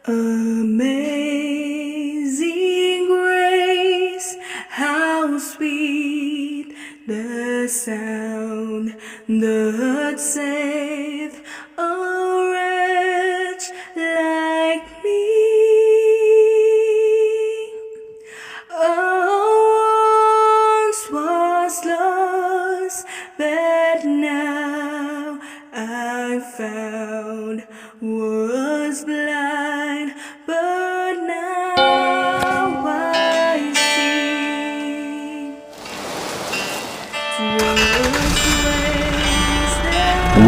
Amazing grace, how sweet the sound that saved a wretch like me. I once was lost, but now I found, was blind, but now I see.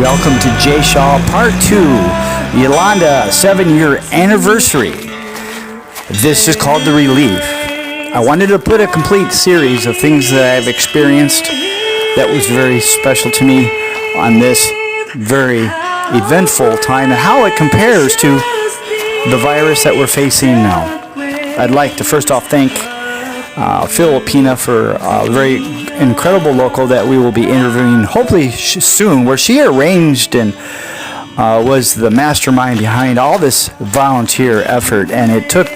Welcome to J. Shaw Part 2, Yolanda 7-year anniversary. This is called The Relief. I wanted to put a complete series of things that I've experienced that was very special to me on this very eventful time and how it compares to the virus that we're facing now. I'd like to first off thank Filipina for a very incredible local that we will be interviewing hopefully soon, where she arranged and was the mastermind behind all this volunteer effort, and it took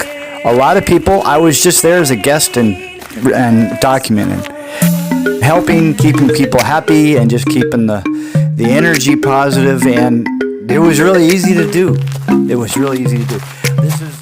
a lot of people. I was just there as a guest and documenting, helping, keeping people happy and just keeping the energy positive, and it was really easy to do. It was really easy to do. This is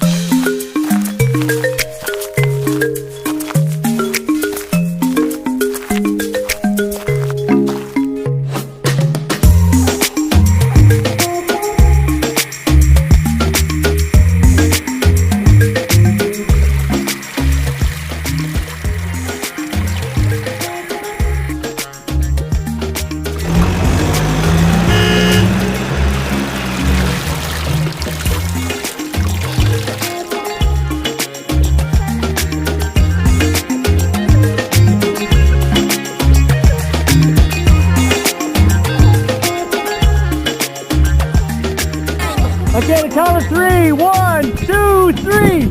okay, the count of 3. 1, 2, 3.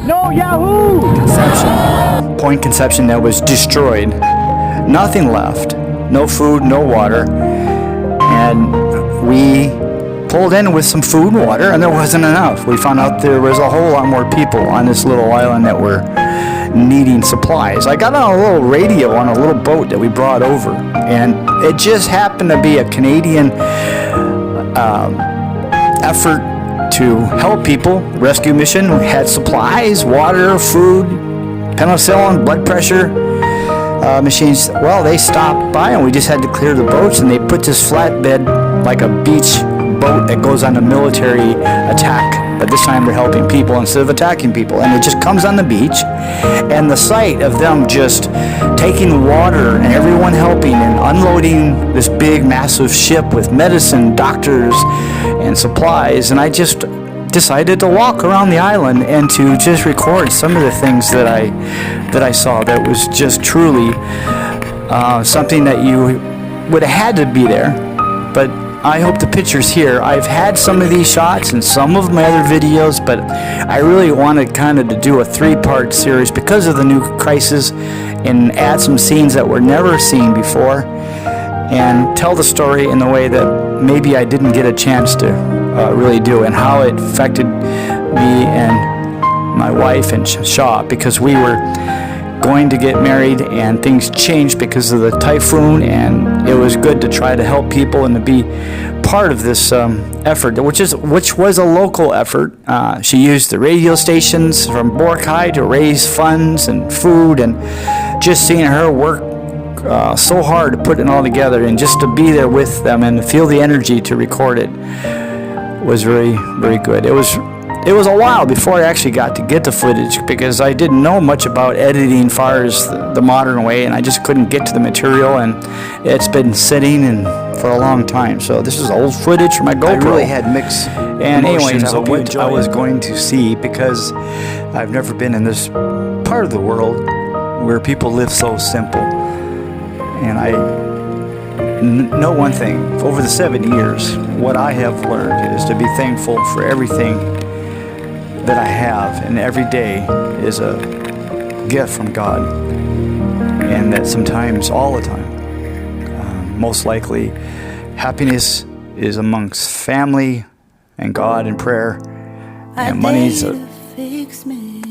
No, Yahoo! Point Conception that was destroyed. Nothing left. No food, no water. And we pulled in with some food and water, and there wasn't enough. We found out there was a whole lot more people on this little island that were needing supplies. I got on a little radio on a little boat that we brought over, and it just happened to be a Canadian effort to help people. Rescue mission. We had supplies, water, food, penicillin, blood pressure machines. Well, they stopped by and we just had to clear the boats, and they put this flatbed, like a beach boat that goes on a military attack, but this time they're helping people instead of attacking people, and it just comes on the beach, and the sight of them just taking water and everyone helping and unloading this big massive ship with medicine, doctors, and supplies, and I just decided to walk around the island and to just record some of the things that I saw. That was just truly something that you would have had to be there, but I hope the picture's here. I've had some of these shots and some of my other videos, but I really wanted kind of to do a 3-part series because of the new crisis and add some scenes that were never seen before and tell the story in the way that maybe I didn't get a chance to really do, and how it affected me and my wife and Shaw, because we were going to get married and things changed because of the typhoon, and it was good to try to help people and to be part of this effort, which was a local effort. She used the radio stations from Boracay to raise funds and food, and just seeing her work so hard to put it all together, and just to be there with them and feel the energy to record it was very, very good. It was a while before I actually got to get the footage, because I didn't know much about editing far as the modern way, and I just couldn't get to the material, and it's been sitting for a long time. So this is old footage from my GoPro. I really had mixed and anyways, I hope you enjoy. I was going to see, because I've never been in this part of the world where people live so simple, and I know one thing. Over the 7 years, what I have learned is to be thankful for everything that I have, and every day is a gift from God, and that sometimes, all the time, most likely, happiness is amongst family and God and prayer. And money's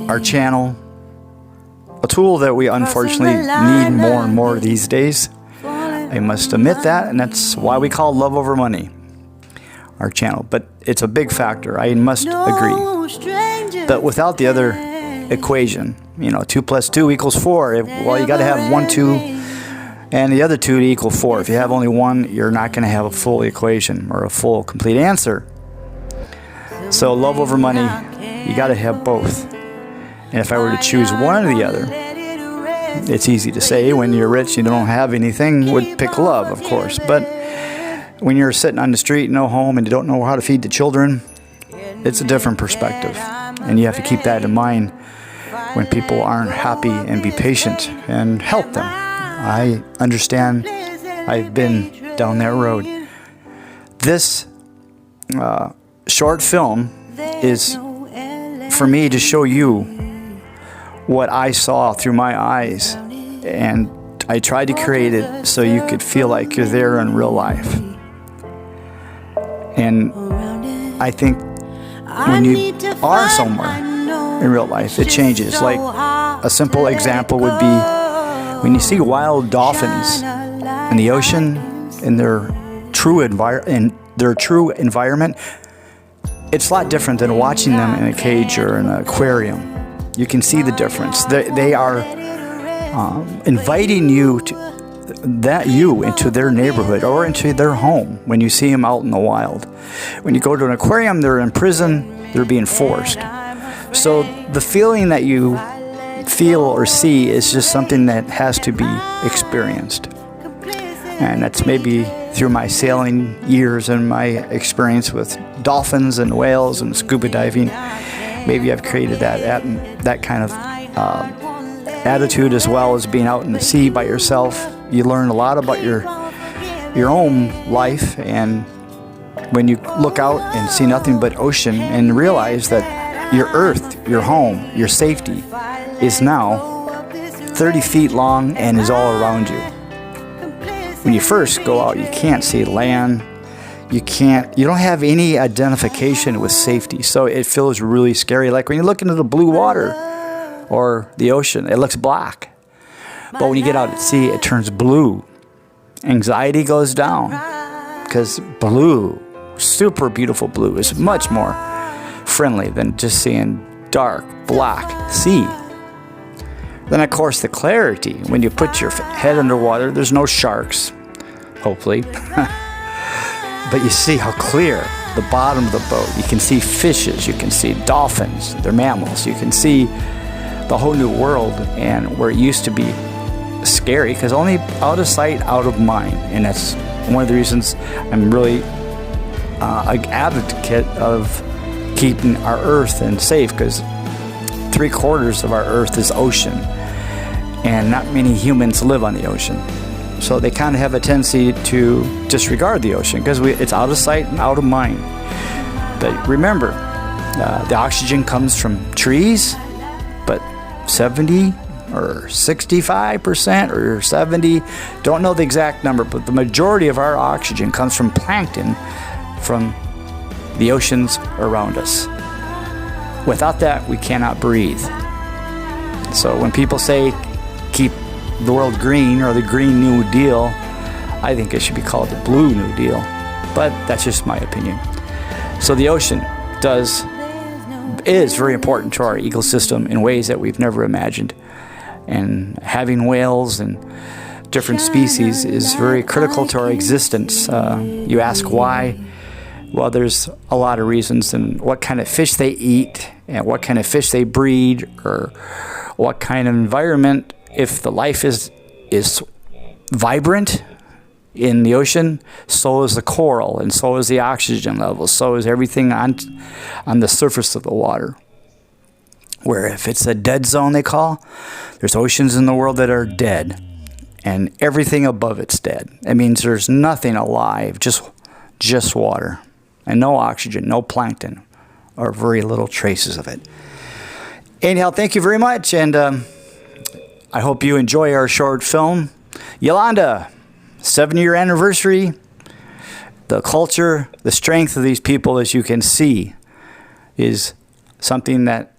our channel, a tool that we unfortunately need more and more these days. I must admit that, and that's why we call Love Over Money our channel. But it's a big factor, I must agree. But without the other equation, 2 plus 2 equals 4. Well, you got to have 1, 2, and the other 2 to equal 4. If you have only 1, you're not going to have a full equation or a full, complete answer. So love over money, you got to have both. And if I were to choose one or the other, it's easy to say when you're rich, you don't have anything, would pick love, of course. But when you're sitting on the street, no home, and you don't know how to feed the children, it's a different perspective. And you have to keep that in mind when people aren't happy, and be patient and help them. I understand. I've been down that road. This short film is for me to show you what I saw through my eyes, and I tried to create it so you could feel like you're there in real life. And I think when you are somewhere in real life, it changes. Like a simple example would be when you see wild dolphins in the ocean in their true environment. It's a lot different than watching them in a cage or in an aquarium. You can see the difference. They are inviting you into their neighborhood or into their home when you see them out in the wild. When you go to an aquarium, they're in prison, they're being forced. So the feeling that you feel or see is just something that has to be experienced. And that's maybe through my sailing years and my experience with dolphins and whales and scuba diving. Maybe I've created that kind of attitude, as well as being out in the sea by yourself. You learn a lot about your own life, and when you look out and see nothing but ocean and realize that your earth, your home, your safety is now 30 feet long and is all around you. When you first go out, you can't see land. You don't have any identification with safety, so it feels really scary. Like when you look into the blue water or the ocean, it looks black. But when you get out at sea, it turns blue. Anxiety goes down because blue, super beautiful blue, is much more friendly than just seeing dark, black sea. Then, of course, the clarity. When you put your head underwater, there's no sharks, hopefully. But you see how clear the bottom of the boat. You can see fishes. You can see dolphins. They're mammals. You can see the whole new world, and where it used to be scary, because only out of sight, out of mind. And that's one of the reasons I'm really an advocate of keeping our earth and safe, because 3/4 of our earth is ocean, and not many humans live on the ocean. So they kind of have a tendency to disregard the ocean because it's out of sight and out of mind. But remember, the oxygen comes from trees, but 70 or 65% or 70, don't know the exact number, but the majority of our oxygen comes from plankton from the oceans around us. Without that, we cannot breathe. So when people say keep the world green or the Green New Deal, I think it should be called the Blue New Deal. But that's just my opinion. So the ocean is very important to our ecosystem in ways that we've never imagined. And having whales and different species is very critical to our existence. You ask why? Well, there's a lot of reasons, and what kind of fish they eat and what kind of fish they breed, or what kind of environment. If the life is vibrant in the ocean, so is the coral, and so is the oxygen level, so is everything on the surface of the water. Where if it's a dead zone, they call, there's oceans in the world that are dead, and everything above it's dead. It means there's nothing alive, just water, and no oxygen, no plankton, or very little traces of it. Anyhow, thank you very much, and I hope you enjoy our short film. Yolanda, 7-year anniversary. the culture, the strength of these people, as you can see, is something that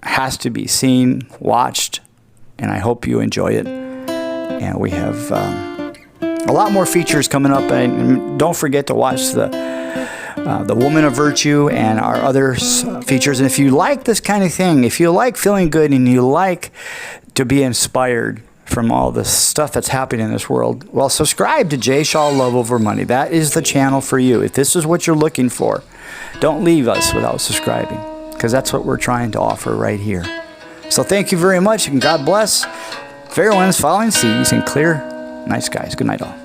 has to be seen, watched, and I hope you enjoy it. And we have a lot more features coming up, and don't forget to watch the Woman of Virtue and our other features. And if you like this kind of thing, if you like feeling good and you like to be inspired from all the stuff that's happening in this world, well, subscribe to J. Shaw Love Over Money. That is the channel for you. If this is what you're looking for, don't leave us without subscribing, because that's what we're trying to offer right here. So thank you very much, and God bless. Fair winds, falling seas, and clear night skies. Good night, all.